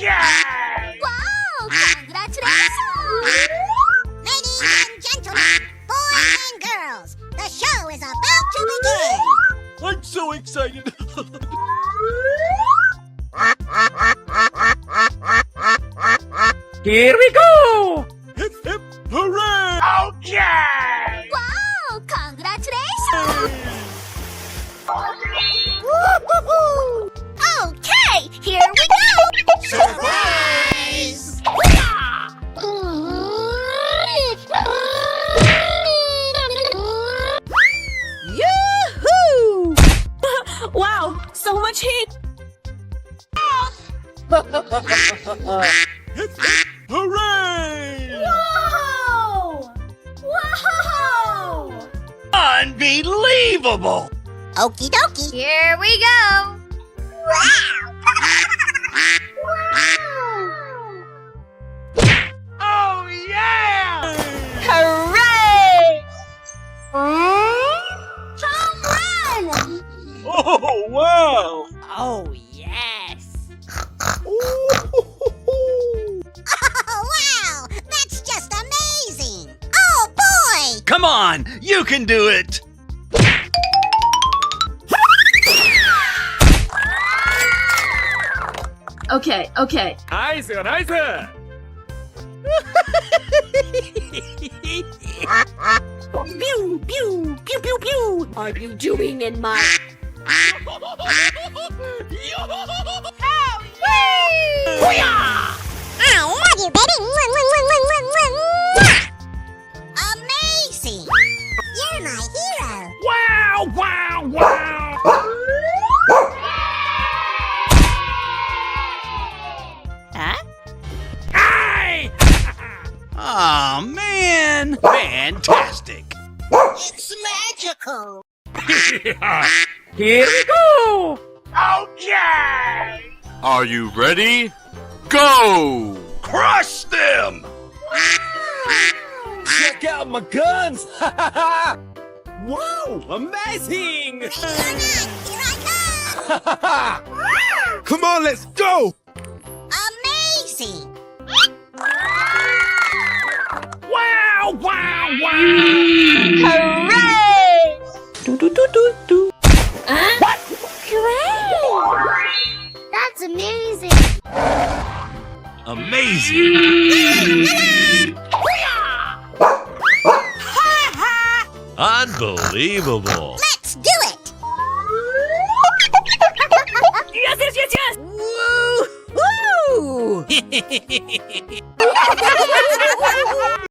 Okay! Wow! Congratulations! Ladies and gentlemen, boys and girls, the show is about to begin. I'm so excited. Here we go! Hip, hip, hooray! Okay! Wow! Congratulations! Woo-hoo-hoo! Okay, here we go! Surprise! Yoo-hoo! Wow, so much heat! Hip, hip, hooray! Whoa! Wow! Unbelievable! Okie dokie. Here we go! Oh, yeah! Hooray! Home run! Oh, wow! Oh, yes! Oh, wow! That's just amazing! Oh, boy! Come on, you can do it! Okay, okay. Nice, nice! Pew, pew, pew, pew, pew! Are you doing in my... I love you, baby! Amazing! You're my hero! Wow, wow, wow! Huh? Hey! Oh, man! Fantastic! It's magical! Here we go! Okay! Are you ready? Go! Crush them! Check out my guns! Wow, amazing! Ready or not, here I Come on, let's go! come! Amazing! Wow, wow, wow! Hooray! Do, do, do, do, do. What? Great! That's amazing! Amazing! Unbelievable! Let's do it! Yes, yes, yes, yes! Woo! Woo!